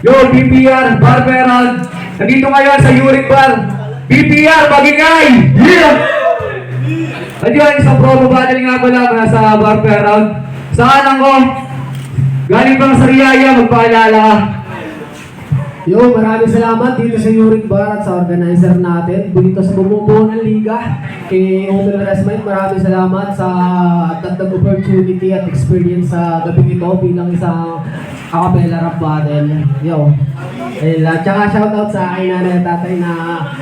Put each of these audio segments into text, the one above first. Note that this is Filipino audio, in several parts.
Yo, BPR, Bar Herald. Nandito ngayon sa Uric Bar. BPR, magingay! Yeah! Ayun, isang promo battle nga pala sa Bar Herald. Saan ako? Galing bang sa Riyaya, magpaalala ka. Yo, maraming salamat dito sa Uric Bar at sa organizer natin dito sa bumubuo ng liga. Kay Homer Resmite, maraming salamat sa dagdag opportunity at experience sa gabi ito bilang isang acapella rap battle. Yo. Tsaka shoutout sa aking nanay at tatay na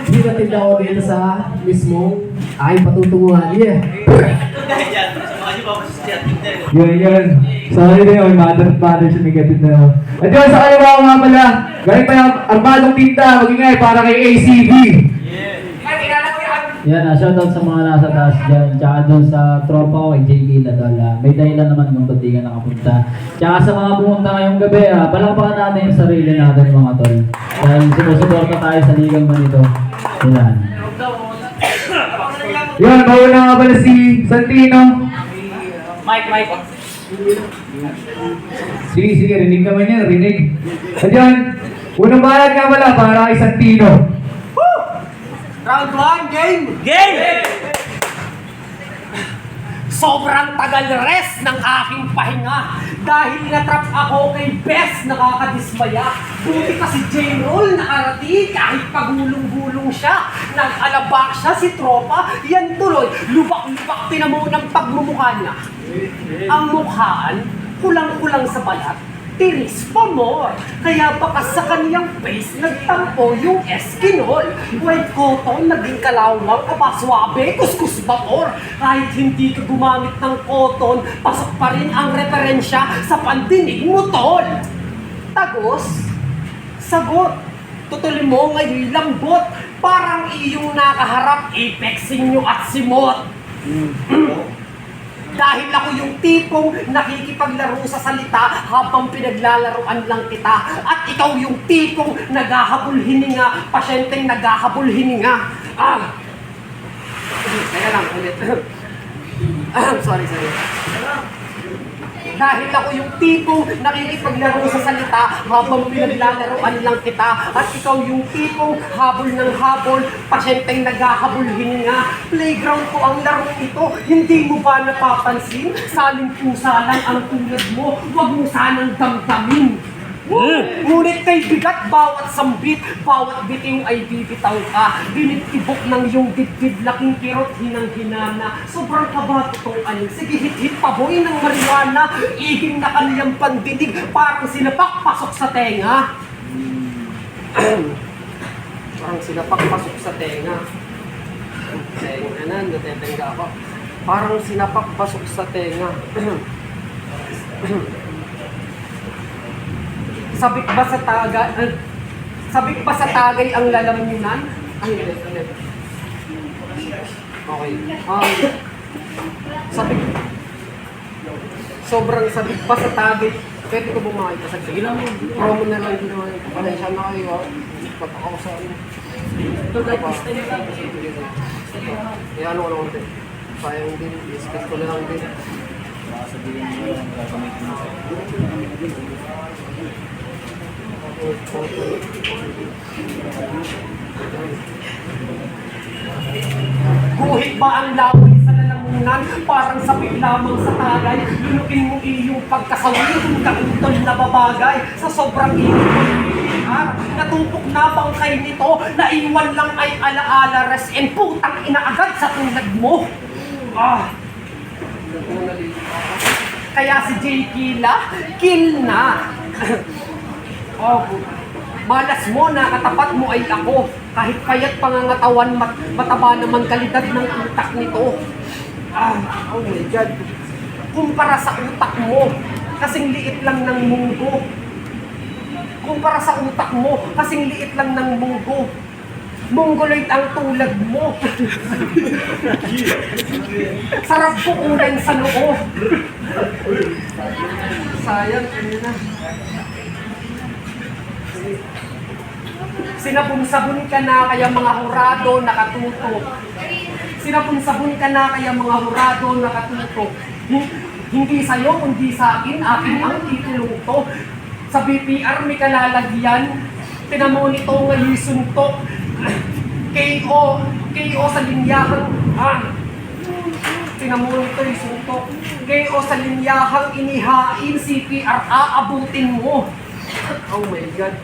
hinatid ako dito sa mismong aking patutunguhan. Yeah. Yun. Sorry na yun, mother at father siya negative na yun. At yun, sa kayo mga nga pala, galing pa yung armadong tinta, magingay para kay ACB. Yan, shoutout sa mga nasa taas dyan. Tsaka doon sa tropa ko kay JP Ladala. May dahilan naman kung ba't di ka nakapunta. Tsaka sa mga pumunta ngayong gabi, palakpakan natin yung sarili natin mga tol. Dahil sumusuporta tayo sa ligang ganito. Yan. Yun, mauna nga pala si Santino. Mike. Sige, rinig naman yan, rinig. At yun, unang bayad nga pala para kay Santino. Round 1, game! Sobrang tagal rest ng aking pahinga dahil natrap ako kay Bes, nakakadismaya. Buti kasi J-Roll nakarating kahit pagulong-gulong siya. Nag-alabak siya si tropa, yan tuloy, lubak-lubak tinamo ng pagmumukha niya. Ang mukhaan, kulang-kulang sa balat, tiris pa more. Kaya baka sa kaniyang face nagtampo yung eskinol. White cotton, naging kalawang, kapaswabe, kuskus vapor. Kahit hindi ka gumamit ng cotton, pasok pa rin ang referensya sa pandinig mo, tol. Tagos, sagot, tutuli mo ngayon lambot. Parang iyong nakaharap, apexing nyo at simot. Dahil ako yung tipong nakikipaglaro sa salita habang pinaglalaroan lang kita. At ikaw yung tipong naghahabol hininga, pasyenteng naghahabol hininga. Kaya lang, ulit. Sorry. Dahil ako yung tipong nakikipaglaro sa salita habang pinaglalaroan lang kita. At ikaw yung tipong habol ng habol, pasyenteng naghahabol hininga. Playground ko ang laro ito, hindi mo ba napapansin? Saling pusa lang ang tulad mo, huwag mo sanang damdamin. Ngunit kay bigat bawat sambit, bawat bitiw ay bibitaw ka. Binitibok ng iyong dibdib, laking kirot, hinang-hinana. Sobrang kaba totoo aning, sige hit-hit pa boy ng marijuana. Iging na kaniyang pandinig, parang sinapak pasok sa tenga. Parang sinapak pasok sa tenga. Tenga, natetenga ako. Parang sinapak pasok sa tenga. Sabik ba sa tagay ang lalamunan? Ulit. Okay. Sobrang sabik ba sa tagay? Pwede ko bumaki pa sa sige lang. Promo na lang din naman. Pasensya na kayo. Pataka ko sa ano. Ito like this time lang. Eh ano ko lang din. Sayang din. Discuss ko na lang din. Guhit ba ang laway sa lalamunan? Parang sabik lamang sa tagay. Lunukin mo iyong pagkasawi kung kaintol na babagay. Sa sobrang init natupok na bang kayo nito? Naiwan lang ay alaala res and putang inaagad sa tulad mo. Kaya si J. Kill na. Malas mo, nakatapat mo ay ako. Kahit payat pangangatawan, mataba naman kalidad ng utak nito. Oh my God. Kumpara sa utak mo, kasing liit lang ng munggo. Kumpara sa utak mo, kasing liit lang ng munggo. Mongoloid ang tulad mo. Sarap pukulan sa noo. Sayang, ano na. Sinabon-sabon ka na kaya mga hurado nakatutok. Sinabon-sabon ka na kaya mga hurado nakatutok. Hindi sa'yo, kundi sa akin ang titulong to. Sa BPR may kalalagyan. Tinamonito ngayon suntok. KO sa linyahang tinamonito yung suntok. KO sa linyahang inihain, CPR aabutin mo. Oh my God.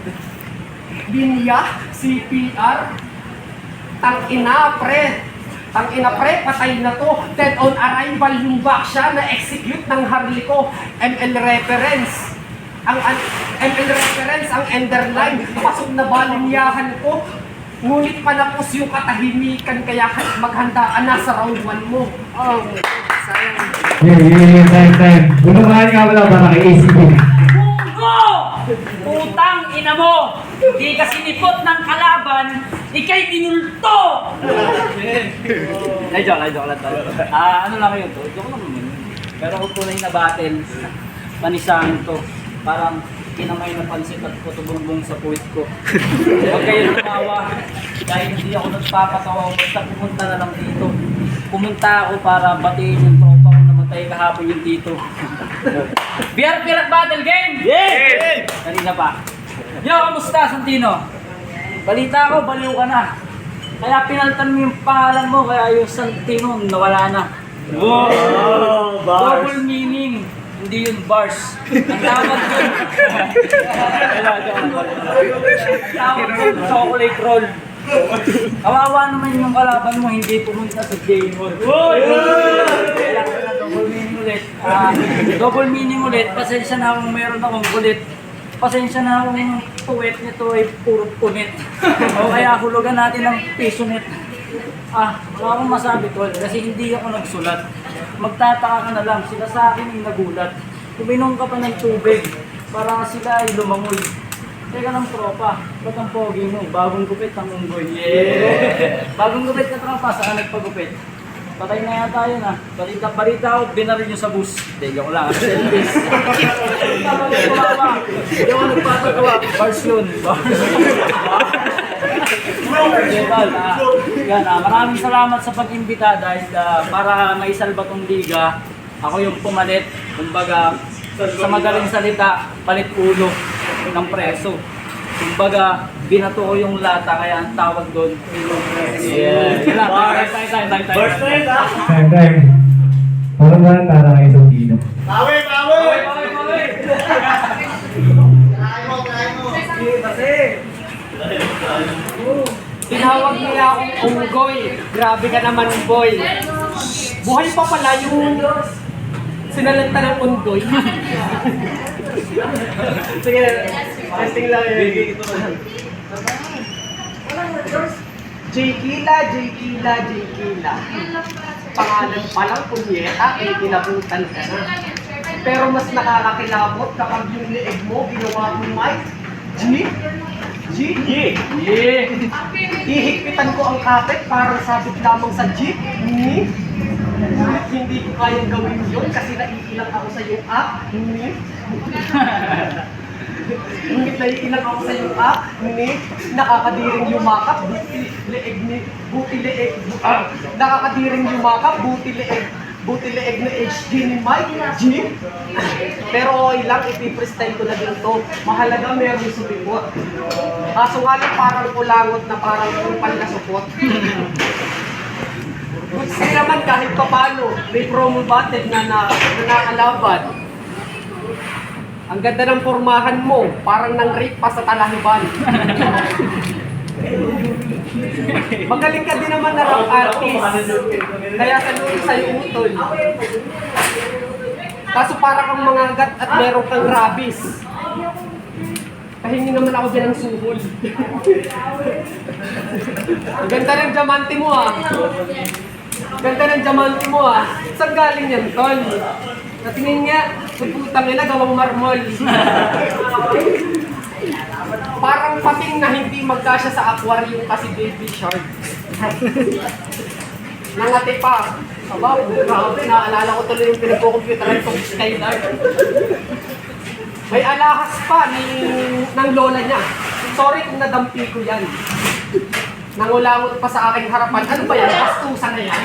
Linya, CPR. Tangina pre, patay na to. Dead on arrival yung back siya na-execute ng Harley ko. ML reference. Ang enderline. Pasok na balinyahan ko. Ngunit panapos yung katahimikan kaya maghandaan na sa round 1 mo. Oh my God, sayang. Time. Bunungan nga wala para kay ACB. Bungo! Putang ina mo! Di ka sinipot ng kalaban, ikay binulto! Ay, joke lang tayo. Ano lang yun to? Joke lang yun. Pero kung tunay na battle, panisahan to. Parang kinamay na pansit at kutubungbong sa puwit ko. Huwag kayo tumawa. Dahil hindi ako nagpapatawa, basta pumunta na lang dito. Pumunta ako para batiin yung tropa kong namatay kahapon yung dito. BR Pirate Battle Game! Yeah! Kanina pa. Yo, kamusta Santino? Balita ko, baliw ka na. Kaya pinalitan mo yung pangalan mo, kaya yung Santino nawala na. Wow! Double meaning. Hindi yun bars. Ang tawag yun. Ang tawag yun, chocolate roll. Kawawa naman yung kalaban mo, hindi pumunta sa J-Hall. Kailangan na double meaning ulit. Double meaning ulit, pasensya na kung meron akong kulit. Pasensya na kung yung puwet nito ay puro punit. O kaya hulugan natin ng piso net. Wala akong masabi tol, kasi hindi ako nagsulat. Magtataka ka na lang, sila sa akin yung nagulat. Uminom ka pa ng tubig, para sila ay lumangoy. Teka ng tropa, ba't ang pogi mo? Bagong gupit ang unggoy. Yeah! Bagong gupit na tropa, saan nagpagupit? Patay na yata yun Balita ako, binaril nyo sa bus. Hindi, ako lang, selfies. Hindi ako nagpapagawa. Bars yun. Maraming salamat sa pag-imbita dahil para maisalba tong liga, ako yung pumalit. Kumbaga, sa madaling salita, palit ulo ng preso. Kumbaga, binato ko yung lata, kaya ang tawag doon. Yeah. Time. Bunungan para kay Santino. Tinawag niya akong unggoy. Grabe ka naman, boy. Buhay pa pala yung sinalanta ng unggoy. Sige, testing lang yun. J-Kila. Pangalan pa lang, punyeta, kinabutan ka na. Pero mas nakakakilabot kapag yung leeg mo, ginawa mo mic. Ihigpitan ko ang kapit para sabit lamang sa jeep. Ngunit hindi ko kayang gawin yun kasi naiilang ako sa iyong Ngunit naiilang ako sa iyong nakakadiring yumakap, nakakadiring yumakap, buti leeg na HG ni Mike, G. Pero okay lang, ipiprestyle ko na din to. Mahalaga meron sumipot. Kaso nga lang parang kulangot na parang kupal na supot. Gusto naman kahit pa paano, may promo battle na nakalaban. Ang ganda ng pormahan mo, parang nang rape pa sa Talahiban. Magaling ka din naman na rap artist. Kaya saludo sa'yo utol. Kaso para kang mangagat at meron kang rabies. Pahingi naman ako dyan ng suhol. Ang ganda ng diamante mo Ganda ng diamante mo Saan galing yan, tol? Natingin nga, putang ina, gawang marmol. Parang pating na hindi magkasya sa aquarium kasi baby shark. Nangati pa. Aba, grabe, naalala ko tuloy yung pinagkukomputeran itong Skylark. May alahas pa ng lola niya. Sorry kung nadampi ko yan. Nangulangot pa sa aking harapan. Ano ba yan? Bastusan na yan?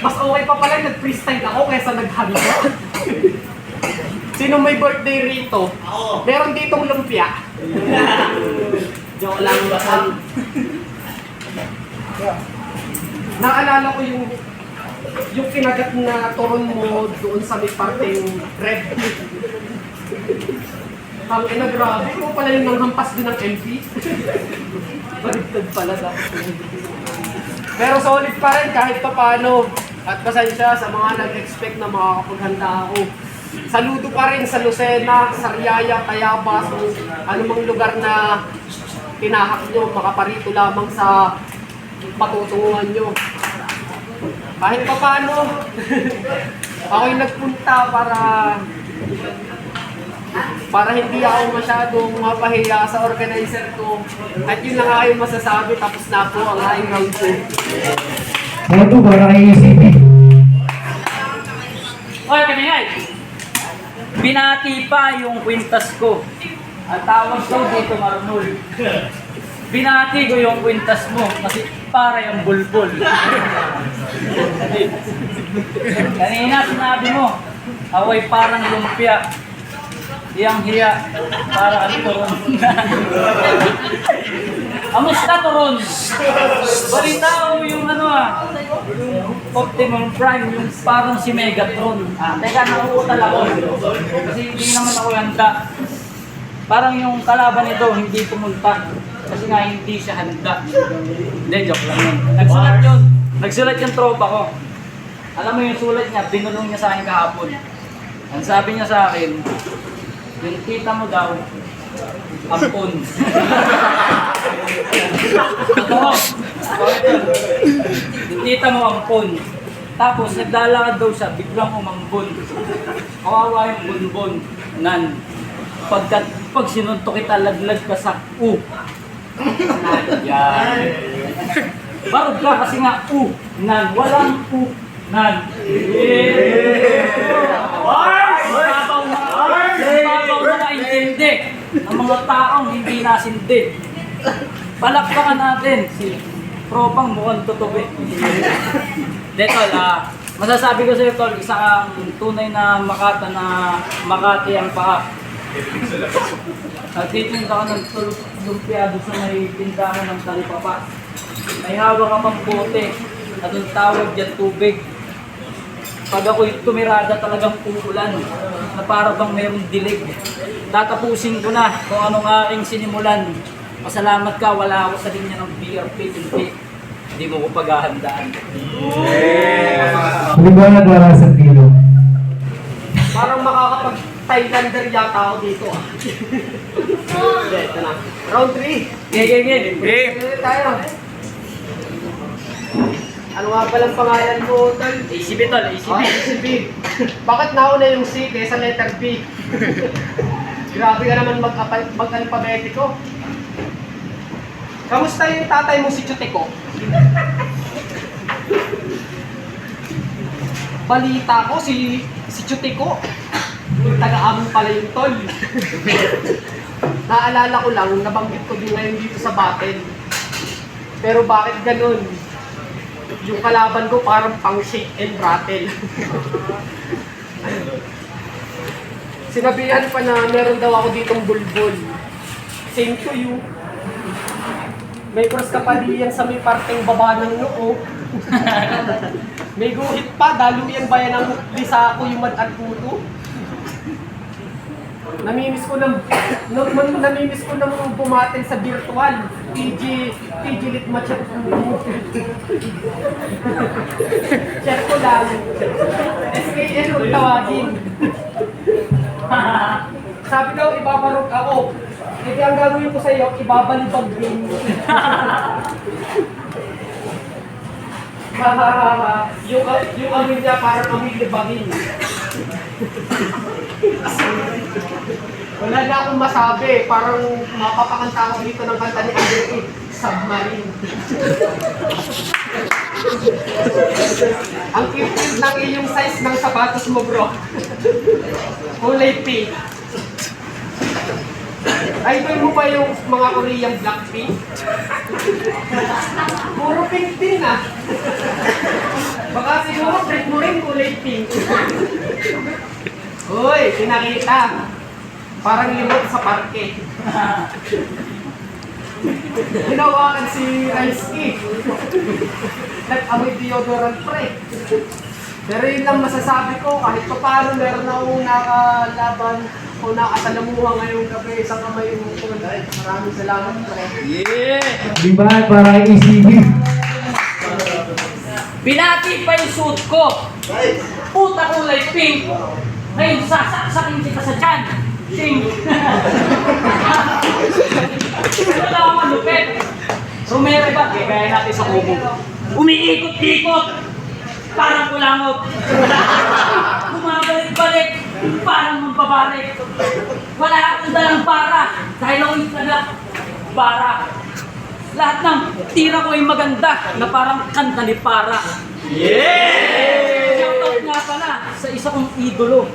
Mas okay pa pala nag-freestyle ako kaysa naghalo. Sino may birthday rito? Meron ditong lumpia. Joke lang. Naalala ko yung kinagat na turon mo doon sa may parteng red. Ang ina, grabe. Ikaw pala yung nanghampas din ng MP. Baligtad pala dapat. Pero solid pa rin kahit pa paano. At pasensya sa mga nag-expect na makakapaghanda ako. Saludo pa rin sa Lucena, Sariaya, Tayabas, anumang lugar na tinahak nyo, makaparito lamang sa patutunguhan nyo. Kahit pa paano, ako'y nagpunta para hindi ako masyadong mapahiya sa organizer ko. At yun lang nga yung masasabi, tapos na po ang aking round 2. Round 2 para kay ECP. Oy, kami ay! Binati pa yung kwintas ko. Ang tawag ko dito marunol. Binati ko yung kwintas mo kasi para yung bulbul. Kanina sinabi mo, away parang lumpia. Hiyang hiya para ang turon. Amusta turon? Balita ko yung Optimum Prime, yung parang si Megatron. Teka, nakuutal ako. Kasi hindi naman ako handa. Parang yung kalaban nito hindi pumunta. Kasi nga hindi siya handa. Hindi, joke lang yun. Nagsulat yung tropa ko. Alam mo yung sulat niya, binulong niya sa akin kahapon. Ang sabi niya sa akin, yung tita mo daw, ampon. Totoo. Yung tita mo ampon. Tapos naglalakad daw siya, biglang umambon. Kawawa yung bunbon. Pag sinuntok kita, laglag ka sa yan. Barog ka kasi nga walang nan. Babaw na naintindi ang mga taong hindi nasindi. Palakpakan natin si tropang mukhang tutubi. Tol, masasabi ko sa iyo, Tol, isa kang tunay na Makati ang paa. Nagtitinda ka ng lumpia doon sa may tindahan ng talipapa. May hawak ka pang bote at ang tawag dyan tubig. Pag ako'y tumirada talagang uulan na para bang mayroong dilig. Tatapusin ko na kung anong aking sinimulan. Pasalamat ka, wala ako sa linya ng BRP, hindi mo ko paghahandaan. Liwanag wala sa tilo. Parang makakapag-Thailander yata ako dito. Ito na. Round 3. Game. Tayo. Ano nga palang pangalan mo, Tol? ACB, Tol, ACB. ACB. Bakit nauna yung C kaysa letter B? Grabe ka naman mag-alpabetiko. Kamusta yung tatay mo si Chuteko? Balita ko si Chuteko. Yung taga-amon pala yung Tol. Naalala ko lang, nabanggit ko din ngayon dito sa battle. Pero bakit ganun? Yung kalaban ko parang pang shake and rattle. Sinabihan pa na meron daw ako ditong bulbul. Same to you. May cross kapalian sa may parteng baba ng noo. May guhit pa, daluyan ba yan ang lisa ako yung mad at puto? Namimiss ko nang bumatin sa virtual. PG Litma chat. Share ko lang. SKN kung tawagin. Sabi daw, ibabarok ako. Hindi ang gagawin ko sa iyo, ibabalibag din. Yung amin niya parang amin libagin. Wala na akong masabi. Parang mapapakanta ako dito ng kanta ni Andre E. Submarine. Ang cute ng iyong size ng sapatos mo, bro. Kulay pink. Idol mo pa yung mga Korean Blackpink? Puro pink din ah. Baka siguro print mo rin kulay pink. Uy, pinakita. Parang limot sa parke. Hinawakan si Raisky. Nag-amoy deodorant pre. Pero yun lang masasabi ko, kahit pa paano meron akong nakalaban o nakasalamuha ngayong gabi sa kamay mo ko. Maraming salamat pre. Di ba? Para kay ECB. Binati pa yung suit ko. Puta kulay pink. Ngayon, sasaksakin kita sa tiyan. Pink. Ano lang ang malupit? Rumere ba? Kaya natin sa kubo. Umiikot-ikot. Parang kulangot. Bumabalik-balik. Parang magbabalik. Wala akong dalang para. Dahil ako'y taga para. Lahat ng tira ko ay maganda na parang kanta ni Para. Yeah! Shoutout nga pala sa isa kong idolo.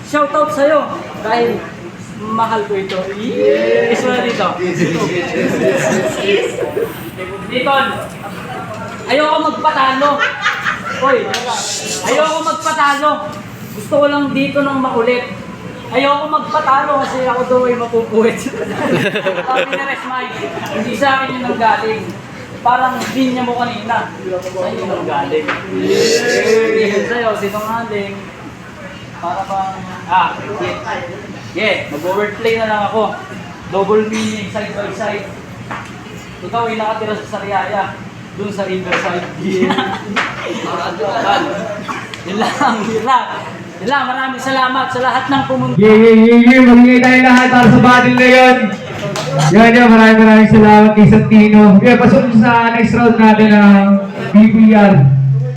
Shoutout sa'yo dahil mahal ko ito. Yeah! Isa na dito. Dito, ayoko magpatalo. Hoy, ayoko magpatalo. Gusto ko lang dito ng makulit. Ayoko magpatalo kasi ako daw ay mapupuwit. Sabi ni Resmay, hindi sa akin yung nanggaling. Parang linya mo kanina. Sa'yo yung nanggaling. Hindi sa'yo, sinungaling. Para bang, mag-wordplay na lang ako. Double meaning, side by side. Ikaw ay nakatira sa Sariaya, dun sa Riverside. Yun lang. Maraming salamat sa lahat ng pumunta. Magiging tayo lahat para sa battle na yun. Yan, maraming salamat kay Santino. Pasunod sa next round natin ng BPR.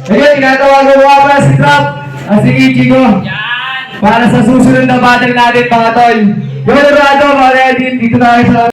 Ayun, tinatawagan mo nga si Trap at si Ichigo para sa susunod na battle natin mga tol. Yung Dorado, mga ready, dito tayo sa